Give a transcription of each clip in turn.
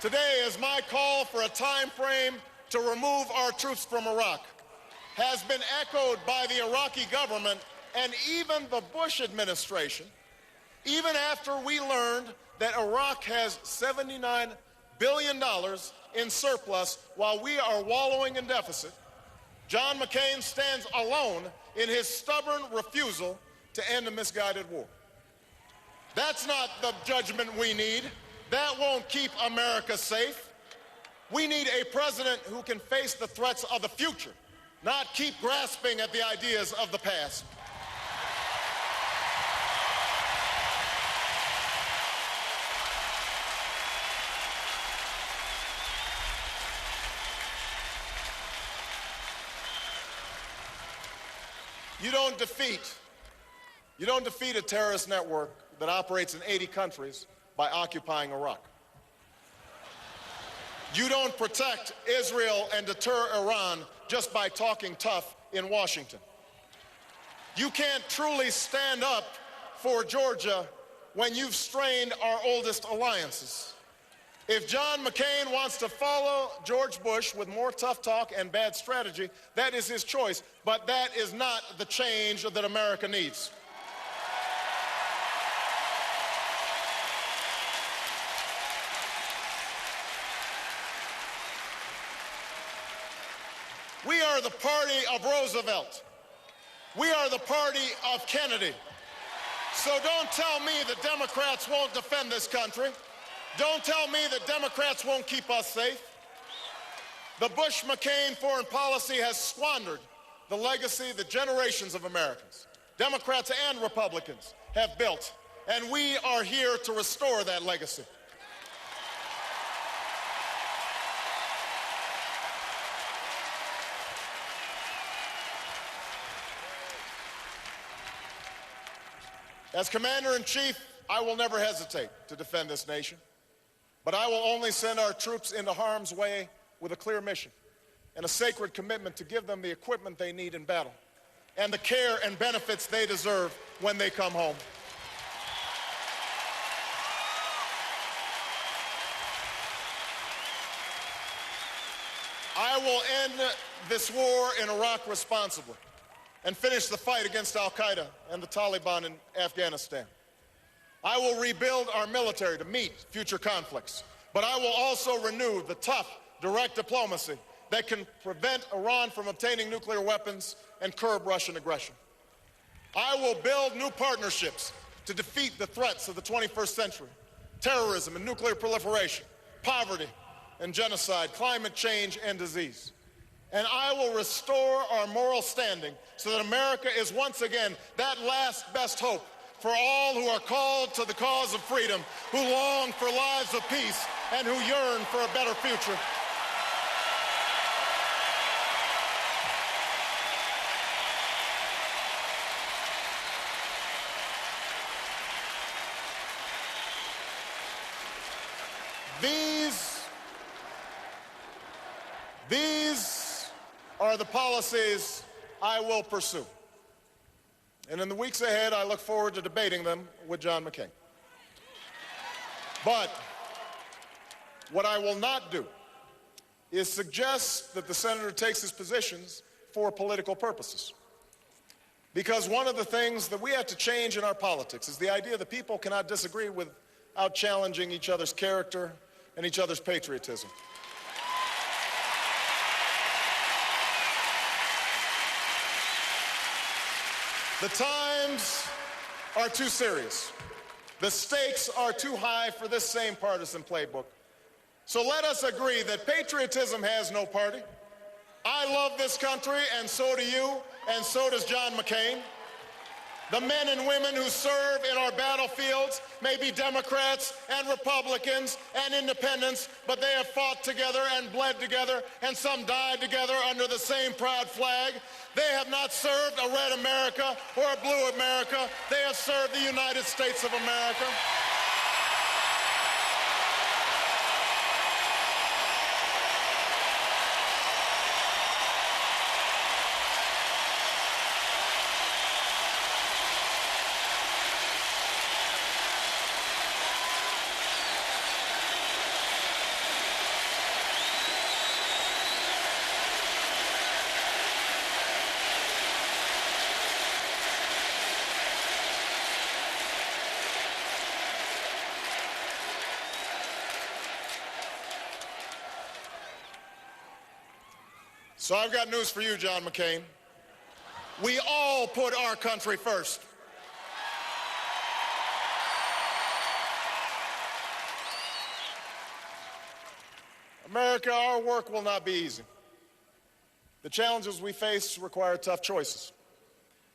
Today is my call for a time frame to remove our troops from Iraq has been echoed by the Iraqi government and even the Bush administration, even after we learned that Iraq has $79 billion in surplus while we are wallowing in deficit. John McCain stands alone in his stubborn refusal to end a misguided war. That's not the judgment we need. That won't keep America safe. We need a president who can face the threats of the future, not keep grasping at the ideas of the past. You don't defeat a terrorist network that operates in 80 countries by occupying Iraq. You don't protect Israel and deter Iran just by talking tough in Washington. You can't truly stand up for Georgia when you've strained our oldest alliances. If John McCain wants to follow George Bush with more tough talk and bad strategy, that is his choice, but that is not the change that America needs. We are the party of Roosevelt. We are the party of Kennedy. So don't tell me that Democrats won't defend this country. Don't tell me that Democrats won't keep us safe. The Bush-McCain foreign policy has squandered the legacy that generations of Americans, Democrats and Republicans, have built, and we are here to restore that legacy. As Commander-in-Chief, I will never hesitate to defend this nation. But I will only send our troops into harm's way with a clear mission and a sacred commitment to give them the equipment they need in battle and the care and benefits they deserve when they come home. I will end this war in Iraq responsibly and finish the fight against al-Qaeda and the Taliban in Afghanistan. I will rebuild our military to meet future conflicts, but I will also renew the tough, direct diplomacy that can prevent Iran from obtaining nuclear weapons and curb Russian aggression. I will build new partnerships to defeat the threats of the 21st century, terrorism and nuclear proliferation, poverty and genocide, climate change and disease. And I will restore our moral standing so that America is once again that last best hope for all who are called to the cause of freedom, who long for lives of peace, and who yearn for a better future. These are the policies I will pursue. And in the weeks ahead, I look forward to debating them with John McCain. But what I will not do is suggest that the senator takes his positions for political purposes. Because one of the things that we have to change in our politics is the idea that people cannot disagree without challenging each other's character and each other's patriotism. The times are too serious. The stakes are too high for this same partisan playbook. So let us agree that patriotism has no party. I love this country, and so do you, and so does John McCain. The men and women who serve in our battlefields may be Democrats and Republicans and independents, but they have fought together and bled together, and some died together under the same proud flag. They have not served a red America or a blue America. They have served the United States of America. So I've got news for you, John McCain. We all put our country first. America, our work will not be easy. The challenges we face require tough choices.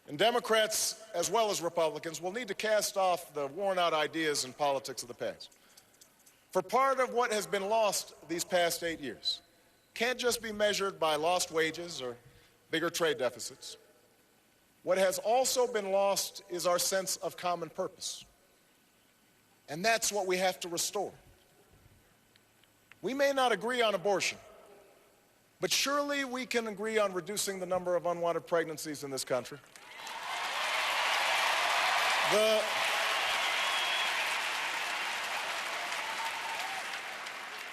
And Democrats, as well as Republicans, will need to cast off the worn-out ideas and politics of the past. For part of what has been lost these past 8 years can't just be measured by lost wages or bigger trade deficits. What has also been lost is our sense of common purpose. And that's what we have to restore. We may not agree on abortion, but surely we can agree on reducing the number of unwanted pregnancies in this country.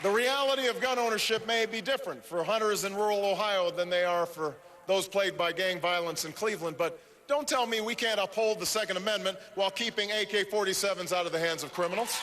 The reality of gun ownership may be different for hunters in rural Ohio than they are for those plagued by gang violence in Cleveland, but don't tell me we can't uphold the Second Amendment while keeping AK-47s out of the hands of criminals.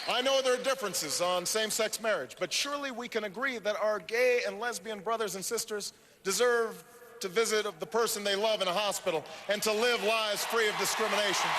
I know there are differences on same-sex marriage, but surely we can agree that our gay and lesbian brothers and sisters deserve to visit the person they love in a hospital and to live lives free of discrimination.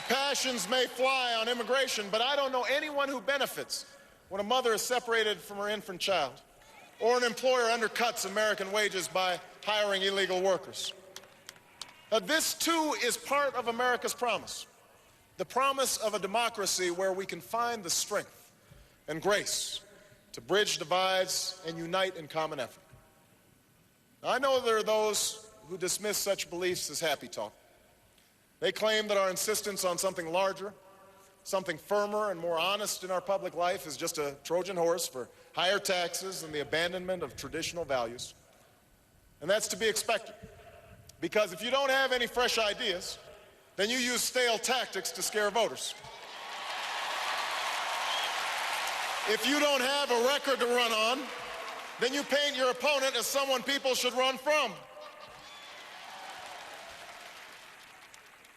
Passions may fly on immigration, but I don't know anyone who benefits when a mother is separated from her infant child, or an employer undercuts American wages by hiring illegal workers. Now, this, too, is part of America's promise, the promise of a democracy where we can find the strength and grace to bridge divides and unite in common effort. Now, I know there are those who dismiss such beliefs as happy talk. They claim that our insistence on something larger, something firmer and more honest in our public life is just a Trojan horse for higher taxes and the abandonment of traditional values. And that's to be expected, because if you don't have any fresh ideas, then you use stale tactics to scare voters. If you don't have a record to run on, then you paint your opponent as someone people should run from.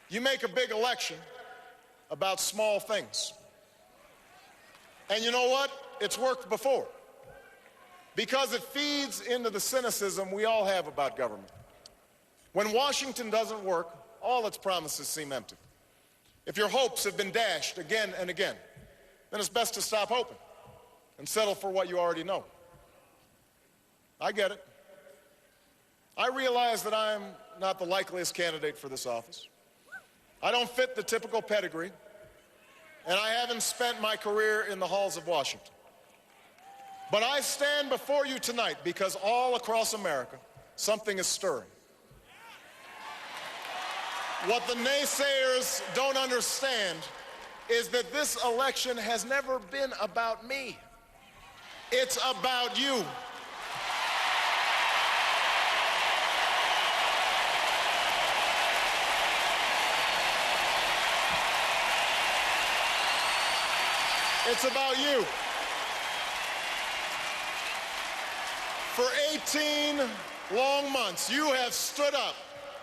You make a big election about small things. And you know what? It's worked before. Because it feeds into the cynicism we all have about government. When Washington doesn't work, all its promises seem empty. If your hopes have been dashed again and again, then it's best to stop hoping and settle for what you already know. I get it. I realize that I'm not the likeliest candidate for this office. I don't fit the typical pedigree, and I haven't spent my career in the halls of Washington. But I stand before you tonight because all across America, something is stirring. What the naysayers don't understand is that this election has never been about me. It's about you. It's about you. For 18 long months, you have stood up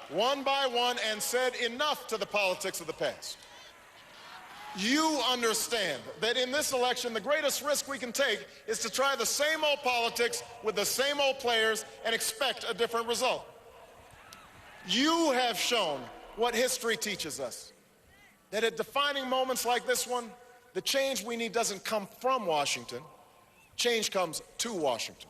one by one and said enough to the politics of the past. You understand that in this election, the greatest risk we can take is to try the same old politics with the same old players and expect a different result. You have shown what history teaches us, that at defining moments like this one, the change we need doesn't come from Washington. Change comes to Washington.